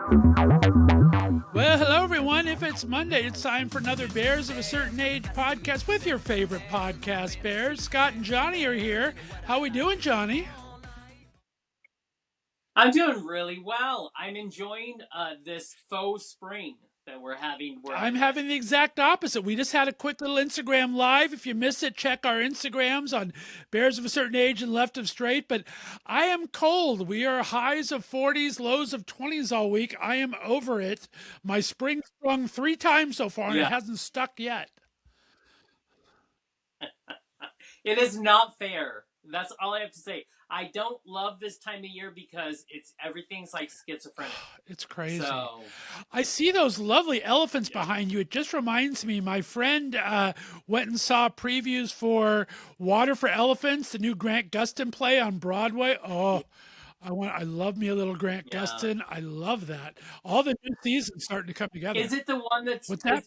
Well, hello everyone. If it's Monday, it's time for another Bears of a Certain Age podcast with your favorite podcast bears. Scott and Jonny are here. How we doing, Jonny? I'm doing really well. I'm enjoying this faux spring that we're having. I'm having the exact opposite. We just had a quick little Instagram live. If you missed it, check our Instagrams on Bears of a Certain Age and Left of Straight. But I am cold. We are highs of 40s, lows of 20s all week. I am over it. My spring sprung 3 times so far, and it hasn't stuck yet. It is not fair. That's all I have to say. I don't love this time of year because everything's like schizophrenic. It's crazy. So, I see those lovely elephants behind you. It just reminds me, my friend went and saw previews for Water for Elephants, the new Grant Gustin play on Broadway. Oh, I love me a little Grant Gustin. I love that. All the new seasons starting to come together. Is it the one that's what's that?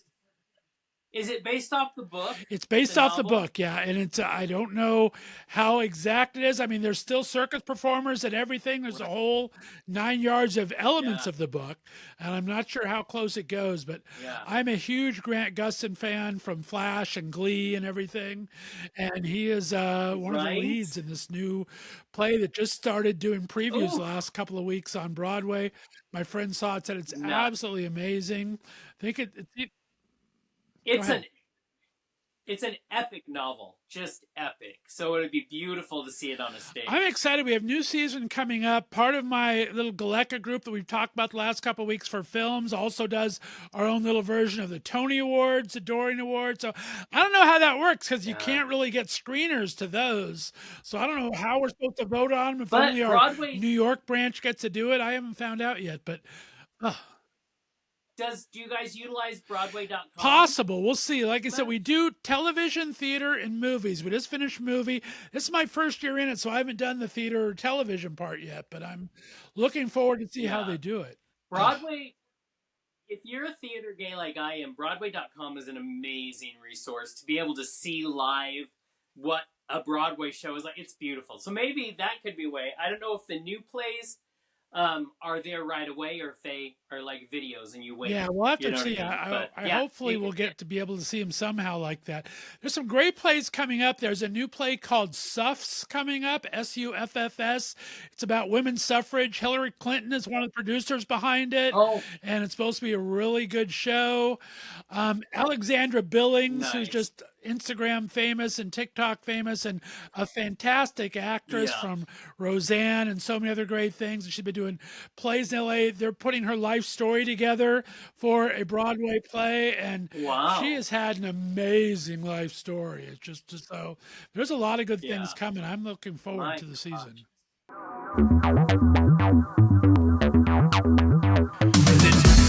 Is it based off the book? It's based off the book, yeah. And it's I don't know how exact it is. I mean, there's still circus performers and everything. There's a whole 9 yards of elements of the book, and I'm not sure how close it goes. But I'm a huge Grant Gustin fan from Flash and Glee and everything, and he is one of the leads in this new play that just started doing previews the last couple of weeks on Broadway. My friend saw it, said it's absolutely amazing. I think it's an epic novel, just epic. So it would be beautiful to see it on a stage. I'm excited. We have new season coming up. Part of my little Galeka group that we've talked about the last couple of weeks for films also does our own little version of the Tony Awards, the Dorian Awards. So I don't know how that works because you can't really get screeners to those. So I don't know how we're supposed to vote on them if only our Broadway, New York branch gets to do it. I haven't found out yet, but... Do you guys utilize Broadway.com? Possible. We'll see. Like I said, we do television, theater, and movies. We just finished movie. This is my first year in it, so I haven't done the theater or television part yet, but I'm looking forward to see how they do it. Broadway, if you're a theater gay like I am, Broadway.com is an amazing resource to be able to see live what a Broadway show is like. It's beautiful. So maybe that could be a way. I don't know if the new plays are there right away or if they are like videos and you wait. Yeah, we'll have to see. I hopefully we'll get to be able to see them somehow like that. There's some great plays coming up. There's a new play called Suffs coming up, Suffs. It's about women's suffrage. Hillary Clinton is one of the producers behind it. And it's supposed to be a really good show. Alexandra Billings, who's just Instagram famous and TikTok famous and a fantastic actress from Roseanne and so many other great things. And she's been doing plays in LA. They're putting her life story together for a Broadway play, and she has had an amazing life story. It's just so there's a lot of good things coming. I'm looking forward to the season.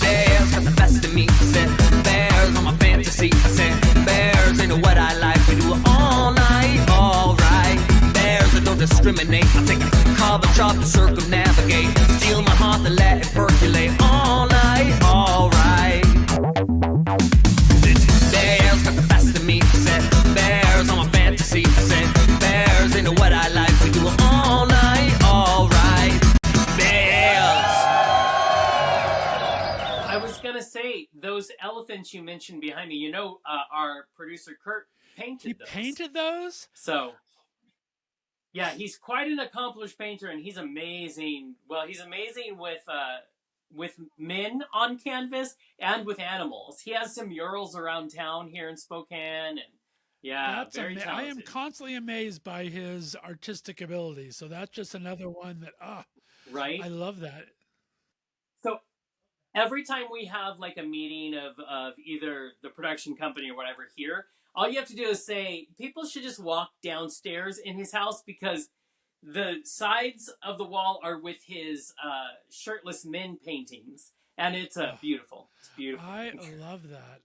Bears got the best of me. Said bears on my fantasy. Said bears ain't what I like. We do it all night, all right. Bears that don't discriminate. I take a carbon chop to circumnavigate. Steal my heart and let it percolate all night, all right. Bears got the best of me. Said bears on my fantasy. Said bears ain't what I like. We do it all night, all right. Bears. I was gonna say those elephants you mentioned behind me. Our producer Kurt painted those. He painted those? So, yeah, he's quite an accomplished painter, and he's amazing. Well, he's amazing with men on canvas and with animals. He has some murals around town here in Spokane, and very talented. I am constantly amazed by his artistic ability. So that's just another one that right. I love that. So every time we have like a meeting of either the production company or whatever here, all you have to do is say people should just walk downstairs in his house because the sides of the wall are with his shirtless men paintings, and it's beautiful. It's beautiful. I love that.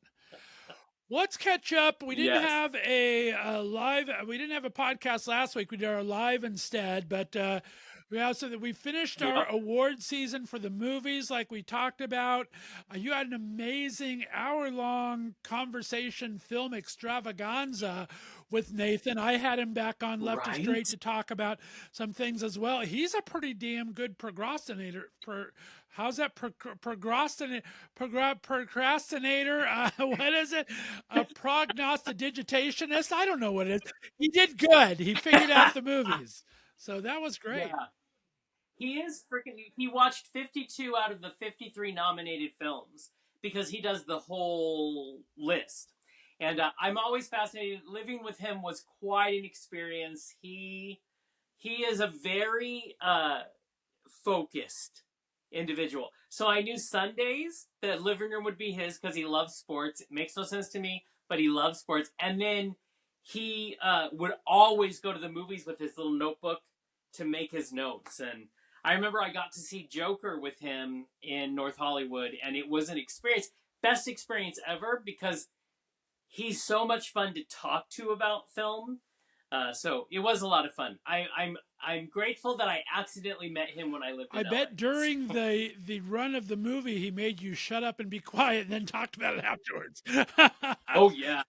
Let's catch up. We didn't have a live. We didn't have a podcast last week. We did our live instead, but we finished our award season for the movies like we talked about. You had an amazing hour-long conversation film extravaganza with Nathan. I had him back on Left of Straight to talk about some things as well. He's a pretty damn good procrastinator. how's that procrastinator? What is it? A prognostigitationist? I don't know what it is. He did good. He figured out the movies. So that was great. Yeah. He is freaking. He watched 52 out of the 53 nominated films because he does the whole list. And I'm always fascinated. Living with him was quite an experience. He is a very focused individual. So I knew Sundays the living room would be his because he loves sports. It makes no sense to me, but he loves sports. And then he would always go to the movies with his little notebook to make his notes. And I remember I got to see Joker with him in North Hollywood, and it was an experience, best experience ever, because he's so much fun to talk to about film. So it was a lot of fun. I'm grateful that I accidentally met him when I lived in I LA. bet during the run of the movie, he made you shut up and be quiet and then talked about it afterwards. Oh, yeah.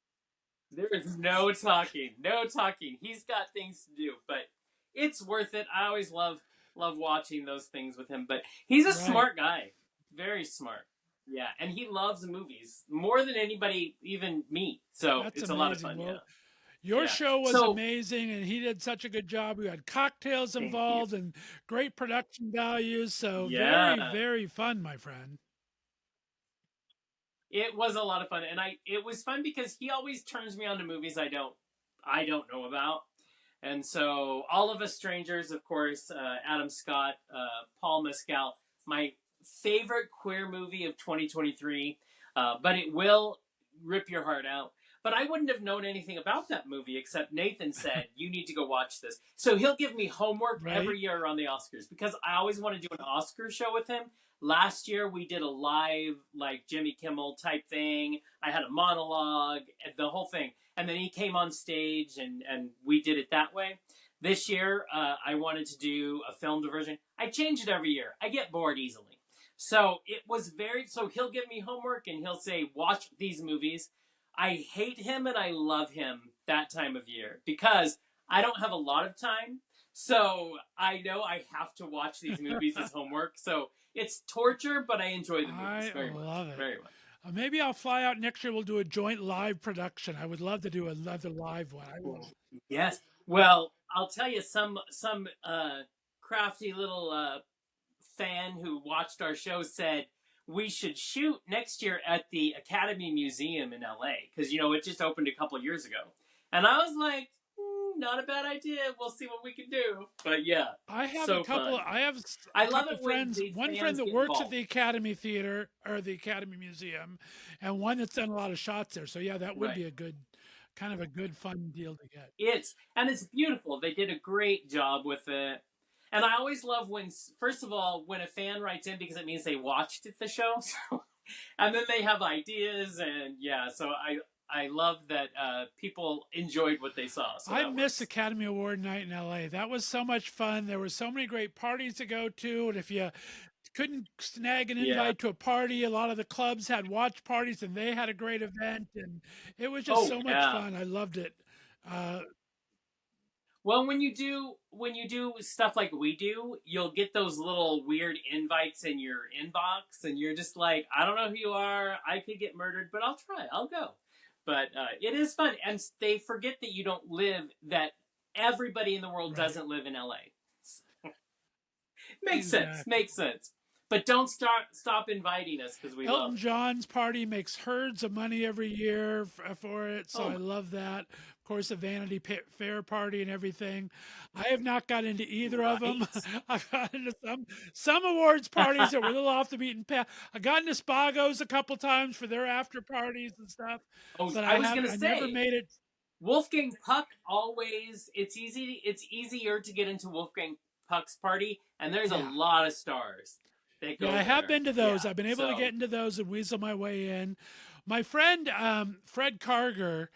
There is no talking. No talking. He's got things to do, but it's worth it. I always love watching those things with him. But he's a smart guy. Very smart. Yeah, and he loves movies more than anybody, even me. So That's it's amazing. a lot of fun, Well, yeah. your show was amazing, and he did such a good job. We had cocktails involved and great production values. So very, very fun, my friend. It was a lot of fun, and it was fun because he always turns me on to movies I don't know about. And so All of Us Strangers, of course, Adam Scott, Paul Mescal, my favorite queer movie of 2023, but it will rip your heart out. But I wouldn't have known anything about that movie except Nathan said, you need to go watch this. So he'll give me homework every year around the Oscars because I always want to do an Oscar show with him. Last year we did a live, like Jimmy Kimmel type thing. I had a monologue, the whole thing. And then he came on stage and we did it that way. This year, I wanted to do a filmed version. I change it every year. I get bored easily. So it was so he'll give me homework and he'll say, watch these movies. I hate him and I love him that time of year because I don't have a lot of time. So I know I have to watch these movies as homework. So it's torture, but I enjoy the movies very much. I love it. Very much. Maybe I'll fly out next year. We'll do a joint live production. I would love to do another live one. Yes. Well, I'll tell you, some crafty little fan who watched our show said we should shoot next year at the Academy Museum in LA because it just opened a couple years ago, and I was like, not a bad idea. We'll see what we can do. But yeah, I have so a couple. Fun. I love it. Friends. One friend that works at the Academy Theater or the Academy Museum, and one that's done a lot of shots there. So yeah, that would be a good, kind of a good fun deal to get. It's beautiful. They did a great job with it. And I always love when, first of all, when a fan writes in because it means they watched the show, and then they have ideas, and so I love that people enjoyed what they saw. So I miss Academy Award night in LA. That was so much fun. There were so many great parties to go to, and if you couldn't snag an invite to a party, a lot of the clubs had watch parties, and they had a great event, and it was just so much fun. I loved it. Well, when you do stuff like we do, you'll get those little weird invites in your inbox, and you're just like, I don't know who you are. I could get murdered, but I'll try. I'll go. But it is fun, and they forget that everybody in the world doesn't live in LA. Makes sense. But don't stop inviting us because we Elton John's party makes herds of money every year for it, so I love that. Of course, the Vanity Fair party and everything. I have not got into either of them. I've got into some awards parties that were a little off the beaten path. I got into Spago's a couple times for their after parties and stuff. But I was going to say, never made it. Wolfgang Puck always. It's easier to get into Wolfgang Puck's party, and there's a lot of stars. I have been to those. I've been able to get into those and weasel my way in. My friend Fred Karger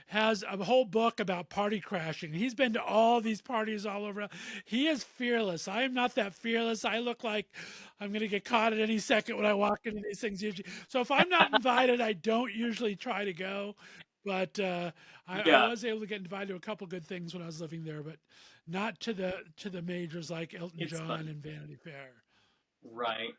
has a whole book about party crashing. He's been to all these parties all over. He is fearless. I am not that fearless. I look like I'm going to get caught at any second when I walk into these things usually. So if I'm not invited, I don't usually try to go. But I was able to get invited to a couple good things when I was living there, but not to the majors like Elton John and Vanity Fair. Right.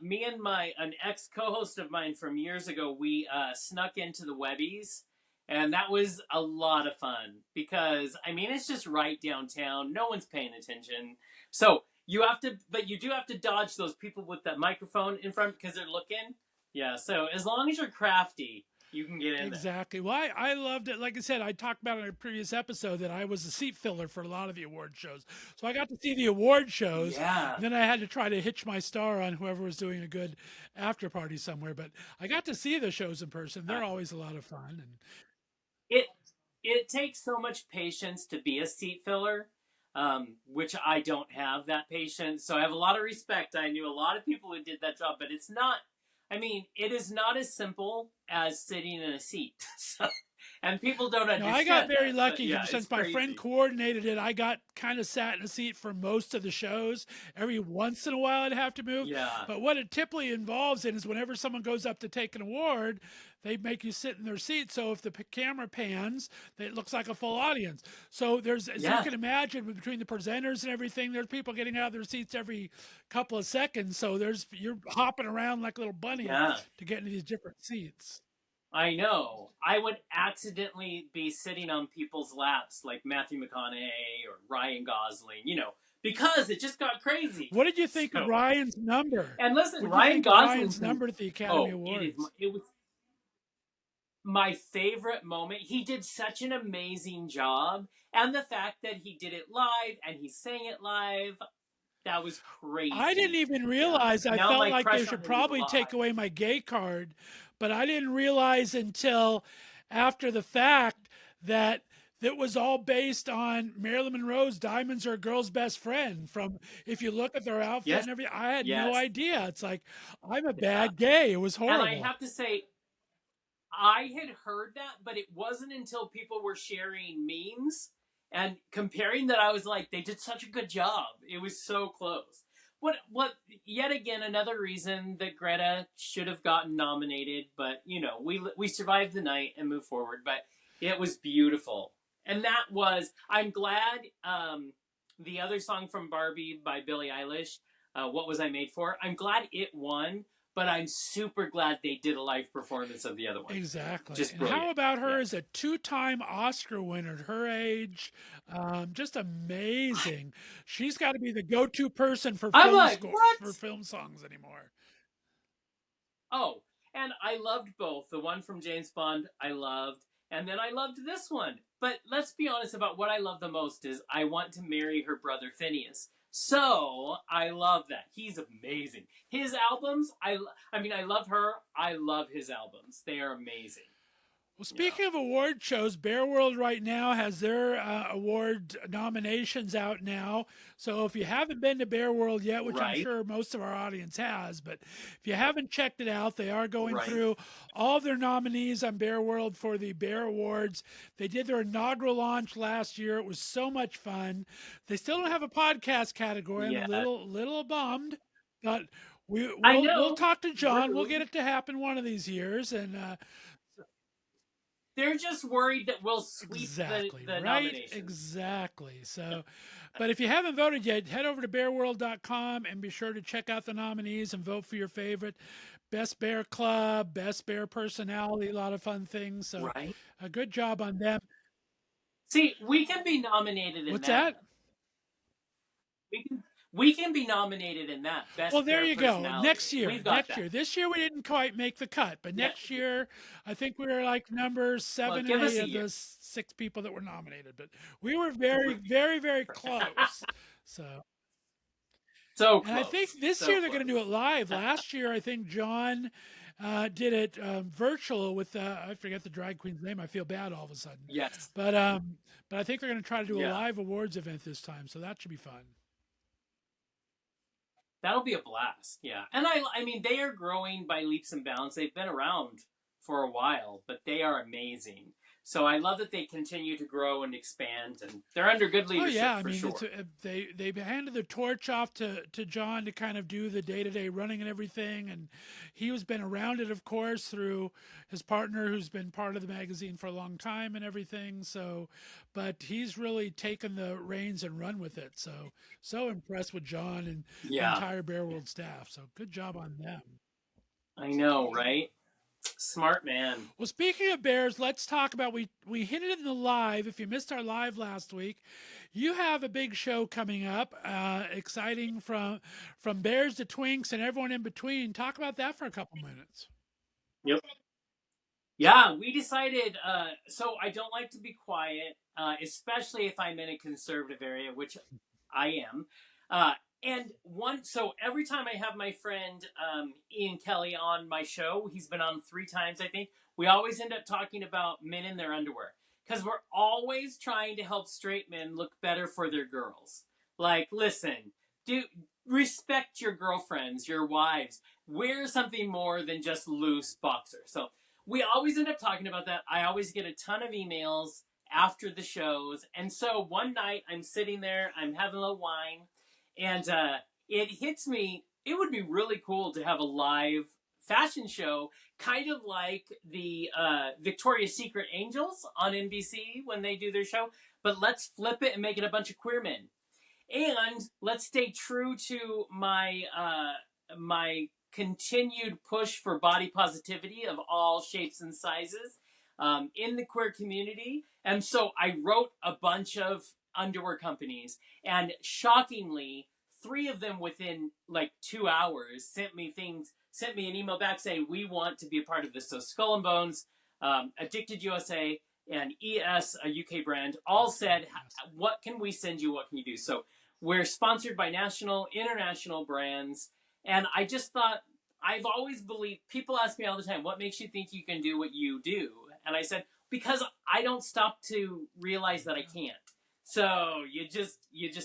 Me and an ex co-host of mine from years ago, we snuck into the Webbies, and that was a lot of fun because I mean it's just right downtown. No one's paying attention, so you have to, but you do have to dodge those people with that microphone in front because they're looking. Yeah, so as long as you're crafty, you can get in exactly. Well, I loved it. Like I said, I talked about in a previous episode that I was a seat filler for a lot of the award shows. So I got to see the award shows. Yeah. And then I had to try to hitch my star on whoever was doing a good after party somewhere. But I got to see the shows in person. They're always a lot of fun. And it it takes so much patience to be a seat filler, which I don't have that patience. So I have a lot of respect. I knew a lot of people who did that job, but it's not. I mean, it is not as simple as sitting in a seat. So, and people don't understand. I got very that, lucky yeah, since my friend coordinated it. I got kind of sat in a seat for most of the shows. Every once in a while, I'd have to move. Yeah. But what it typically involves in is whenever someone goes up to take an award, they make you sit in their seat. So if the camera pans, it looks like a full audience. So there's, as you can imagine, between the presenters and everything, there's people getting out of their seats every couple of seconds. So you're hopping around like a little bunny to get into these different seats. I know. I would accidentally be sitting on people's laps like Matthew McConaughey or Ryan Gosling, because it just got crazy. What did you think of Ryan's number? And listen, Ryan Gosling's number at the Academy Awards. It was my favorite moment. He did such an amazing job. And the fact that he did it live and he sang it live, that was crazy. I didn't even realize. I felt like they should probably take away my gay card, but I didn't realize until after the fact that it was all based on Marilyn Monroe's "Diamonds Are a Girl's Best Friend." From, if you look at their outfit and everything, I had no idea. It's like, I'm a bad gay. It was horrible. And I have to say, I had heard that, but it wasn't until people were sharing memes and comparing that I was like, they did such a good job. It was so close. What? Yet again, another reason that Greta should have gotten nominated, but we survived the night and moved forward. But it was beautiful, and that was. I'm glad. The other song from Barbie by Billie Eilish, "What Was I Made For?" I'm glad it won, but I'm super glad they did a live performance of the other one. Exactly. Just and how about her as a 2-time Oscar winner at her age? Just amazing. She's got to be the go-to person for film songs anymore. Oh, and I loved both. The one from James Bond, I loved. And then I loved this one. But let's be honest about what I love the most is I want to marry her brother Phineas. So I love that. He's amazing. His albums, I love her. I love his albums. They are amazing. Well, speaking of award shows, Bear World right now has their award nominations out now. So if you haven't been to Bear World yet, which I'm sure most of our audience has, but if you haven't checked it out, they are going through all their nominees on Bear World for the Bear Awards. They did their inaugural launch last year. It was so much fun. They still don't have a podcast category. I'm a little bummed, but we'll talk to John. We'll get it to happen one of these years, and they're just worried that we'll sweep the nominations. Exactly. So, but if you haven't voted yet, head over to bearworld.com and be sure to check out the nominees and vote for your favorite. Best Bear Club, Best Bear Personality, a lot of fun things. So a good job on them. See, we can be nominated in What's that? We can be nominated in that. Best well, there you go. Next year. This year we didn't quite make the cut, but next year I think we were like number 7 and 8 of the 6 people that were nominated. But we were very, very, very close. So close. And I think this year they're going to do it live. Last year I think John did it virtual with I forget the drag queen's name. I feel bad all of a sudden. Yes. But I think they're going to try to do a live awards event this time, so that should be fun. That'll be a blast, yeah. And I mean, they are growing by leaps and bounds. They've been around for a while, but they are amazing. So I love that they continue to grow and expand, and they're under good leadership. Oh yeah, I for mean, sure. they handed the torch off to John to kind of do the day-to-day running and everything, and he has been around it, of course, through his partner who's been part of the magazine for a long time and everything. So, but he's really taken the reins and run with it. So impressed with John and the entire Bear World staff. So good job on them. I know, right? Smart man. Well, speaking of bears, let's talk about we hit it in the live. If you missed our live last week, you have a big show coming up, exciting from bears to twinks and everyone in between. Talk about that for a couple minutes. Yep. Yeah, we decided. So I don't like to be quiet, especially if I'm in a conservative area, which I am. So every time I have my friend Ian Kelly on my show, he's been on 3 times, I think, we always end up talking about men in their underwear. Because we're always trying to help straight men look better for their girls. Like, listen, respect your girlfriends, your wives. Wear something more than just loose boxers. So we always end up talking about that. I always get a ton of emails after the shows. And so one night I'm sitting there, I'm having a little wine. And it hits me, it would be really cool to have a live fashion show, kind of like the Victoria's Secret Angels on NBC when they do their show. But let's flip it and make it a bunch of queer men. And let's stay true to my continued push for body positivity of all shapes and sizes in the queer community. And so I wrote a bunch of underwear companies, and shockingly 3 of them within like 2 hours sent me an email back saying we want to be a part of this. So Skull and Bones, Addicted USA, and ES, a UK brand, all said, what can we send you, what can you do? So we're sponsored by national, international brands, and I just thought, I've always believed, people ask me all the time, what makes you think you can do what you do? And I said, because I don't stop to realize that I can't. So you just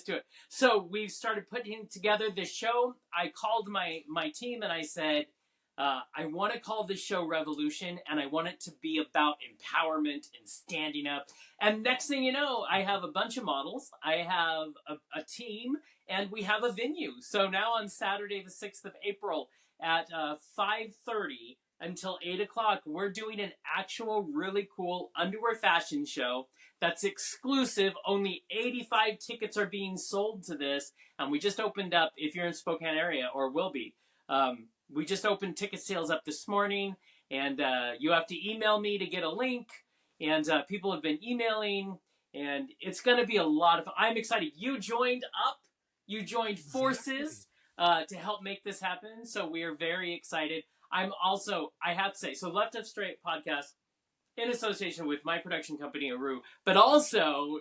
do it. So we've started putting together this show. I called my team and I said, I want to call this show Revolution, and I want it to be about empowerment and standing up. And next thing you know, I have a bunch of models. I have a team, and we have a venue. So now on Saturday, the 6th of April at 5:30 until 8 o'clock, we're doing an actual really cool underwear fashion show that's exclusive. Only 85 tickets are being sold to this, and we just opened up, if you're in Spokane area, or will be, we just opened ticket sales up this morning, and you have to email me to get a link, and people have been emailing, and it's going to be a lot of fun. I'm excited. You joined forces to help make this happen, so we are very excited. I'm also, I have to say, so Left of Straight podcast in association with my production company, thru, but also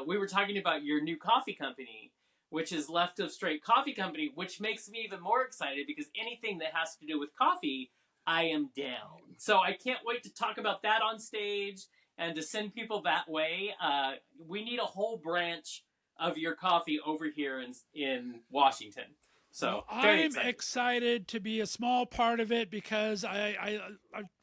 we were talking about your new coffee company, which is Left of Straight Coffee Company, which makes me even more excited because anything that has to do with coffee, I am down. So I can't wait to talk about that on stage and to send people that way. We need a whole branch of your coffee over here in Washington. So I'm excited to be a small part of it because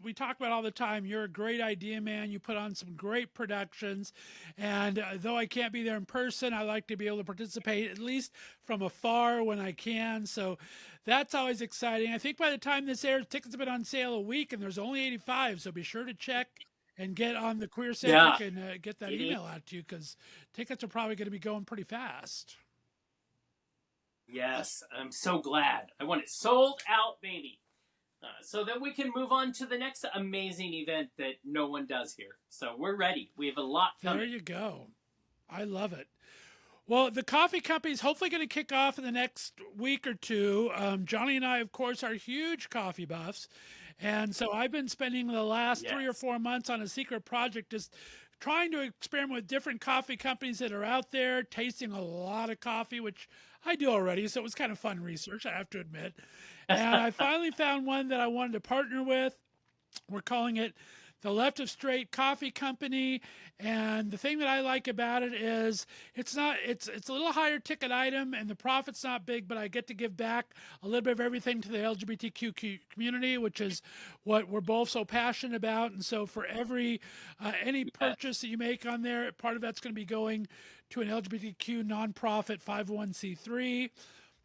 we talk about all the time. You're a great idea man. You put on some great productions, and though I can't be there in person, I like to be able to participate at least from afar when I can. So that's always exciting. I think by the time this airs, tickets have been on sale a week, and there's only 85. So be sure to check and get on the Queer Centric and get that email out to you because tickets are probably going to be going pretty fast. Yes, I'm so glad. I want it sold out, baby. So that we can move on to the next amazing event that no one does here. So we're ready. We have a lot coming. There you go. I love it. Well, the coffee company is hopefully going to kick off in the next week or two. Jonny and I, of course, are huge coffee buffs. And so I've been spending the last 3 or 4 months on a secret project just trying to experiment with different coffee companies that are out there, tasting a lot of coffee, which I do already, so it was kind of fun research, I have to admit. And I finally found one that I wanted to partner with. We're calling it the Left of Straight Coffee Company. And the thing that I like about it is it's a little higher ticket item and the profit's not big, but I get to give back a little bit of everything to the LGBTQ community, which is what we're both so passionate about. And so for every any purchase that you make on there, part of that's going to be going to an LGBTQ nonprofit 501c3.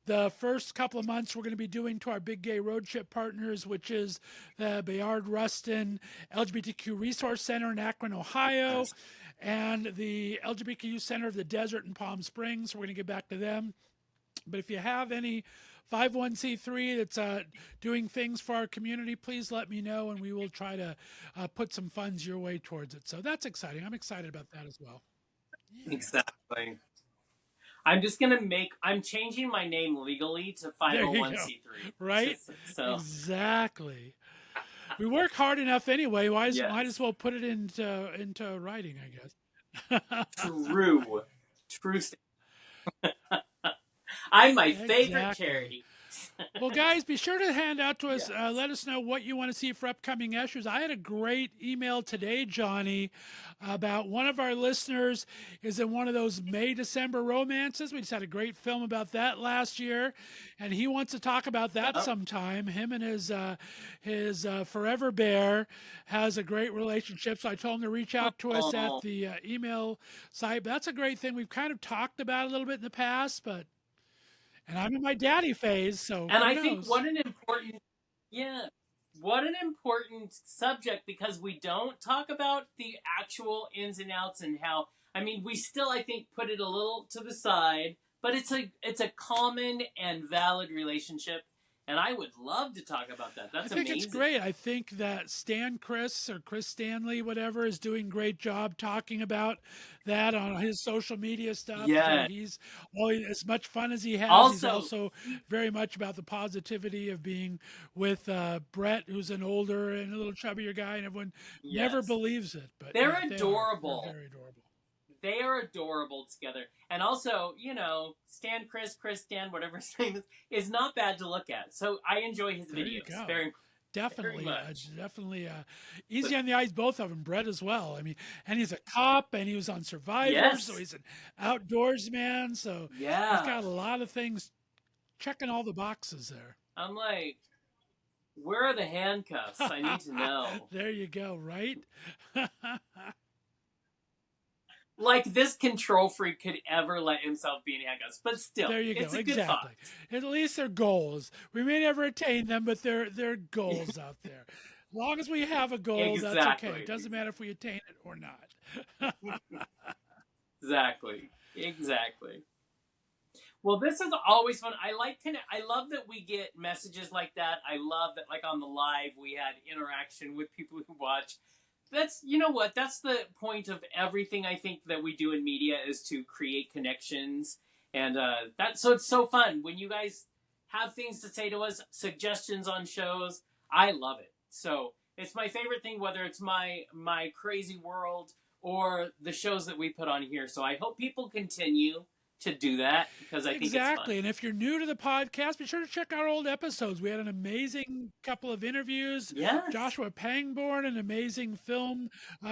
The first couple of months we're going to be doing to our big gay road trip partners, which is the Bayard Rustin LGBTQ Resource Center in Akron, Ohio, and the LGBTQ Center of the Desert in Palm Springs. We're going to get back to them. But if you have any 501c3 that's doing things for our community, please let me know, and we will try to put some funds your way towards it. So that's exciting. I'm excited about that as well. Yeah. Exactly. I'm changing my name legally to 501c3. Right? So. Exactly. We work hard enough anyway. Might as well put it into writing, I guess. True. I'm my favorite charity. Well, guys, be sure to hand out to us. Let us know what you want to see for upcoming issues. I had a great email today, Jonny, about one of our listeners is in one of those May-December romances. We just had a great film about that last year, and he wants to talk about that sometime. Him and his forever bear has a great relationship, so I told him to reach out to us at the email site. But that's a great thing. We've kind of talked about it a little bit in the past, but... And I'm in my daddy phase, so and I think what an important subject, because we don't talk about the actual ins and outs and how, I mean, we still, I think, put it a little to the side, but it's a common and valid relationship. And I would love to talk about that. That's amazing. I think it's great. I think that Chris Stanley, whatever, is doing a great job talking about that on his social media stuff. Yeah. He's always as much fun as he has. He's also very much about the positivity of being with Brett, who's an older and a little chubbier guy, and everyone never believes it. But they're adorable. They're very adorable. They are adorable together. And also, Stan, whatever his name is not bad to look at. So I enjoy his videos. Definitely, very easy on the eyes, both of them. Brett as well. I mean, and he's a cop, and he was on Survivor, so he's an outdoors man. So he's got a lot of things, checking all the boxes there. I'm like, where are the handcuffs? I need to know. There you go, right? Like this control freak could ever let himself be in handcuffs, but still, there you go. It's a exactly. Good thought. At least they're goals. We may never attain them, but they're goals out there. As long as we have a goal, that's okay. It doesn't matter if we attain it or not. Exactly. Well, this is always fun. I love that we get messages like that. I love that, like on the live, we had interaction with people who watch. That's the point of everything I think that we do in media, is to create connections. And so it's so fun when you guys have things to say to us, suggestions on shows. I love it. So it's my favorite thing, whether it's my crazy world or the shows that we put on here. So I hope people continue to do that, because I think it's fun. And if you're new to the podcast, be sure to check out our old episodes. We had an amazing couple of interviews. Yes. Joshua Pangborn, an amazing film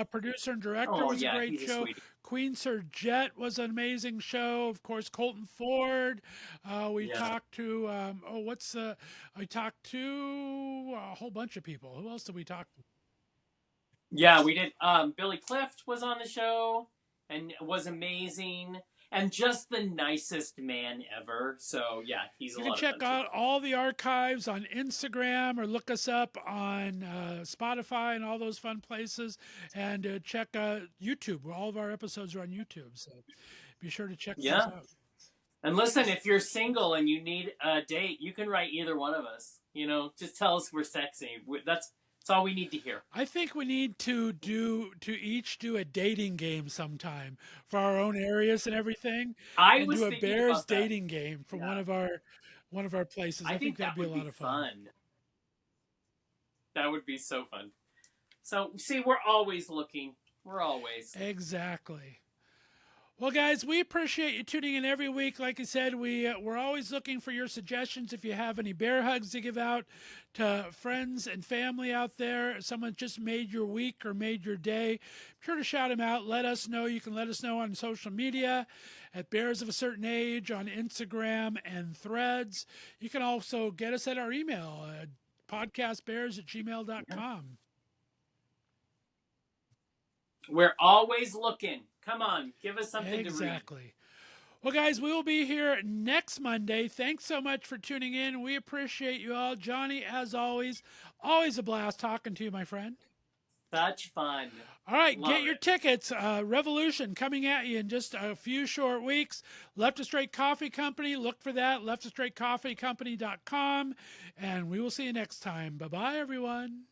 producer and director, was a great show. Queen Sir Jet was an amazing show. Of course, Colton Ford. We talked to I talked to a whole bunch of people. Who else did we talk to? Yeah, we did. Billy Clift was on the show and was amazing. And just the nicest man ever. So, yeah, he's a lot of fun. You can check out all the archives on Instagram, or look us up on Spotify and all those fun places. And check YouTube. All of our episodes are on YouTube. So be sure to check those out. And listen, if you're single and you need a date, you can write either one of us. Just tell us we're sexy. That's all we need to hear. I think we need to each do a dating game sometime for our own areas and everything. I do a Bears dating game for one of our places. I think that'd be a lot of fun. That would be so fun. So, see, we're always looking. We're always. Exactly. Well, guys, we appreciate you tuning in every week. Like I said, we're always looking for your suggestions. If you have any bear hugs to give out to friends and family out there, someone just made your week or made your day, be sure to shout them out. Let us know. You can let us know on social media at Bears of a Certain Age, on Instagram and Threads. You can also get us at our email, podcastbears@gmail.com. We're always looking. Come on, give us something to read. Exactly. Well, guys, we will be here next Monday. Thanks so much for tuning in. We appreciate you all. Jonny, as always a blast talking to you, my friend. Such fun. All right, get your tickets. Revolution coming at you in just a few short weeks. Left to Straight Coffee Company. Look for that. lefttostraightcoffeecompany.com. And we will see you next time. Bye-bye, everyone.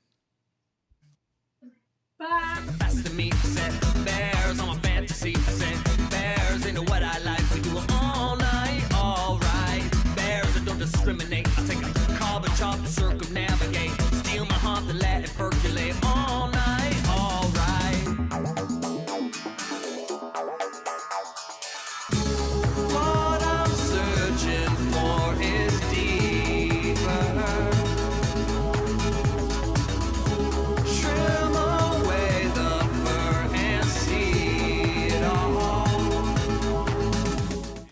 Bye. Best of me, said bears on my fantasy, said bears into what I like. We do it all night, all right. Bears that don't discriminate. I take a carbon chop.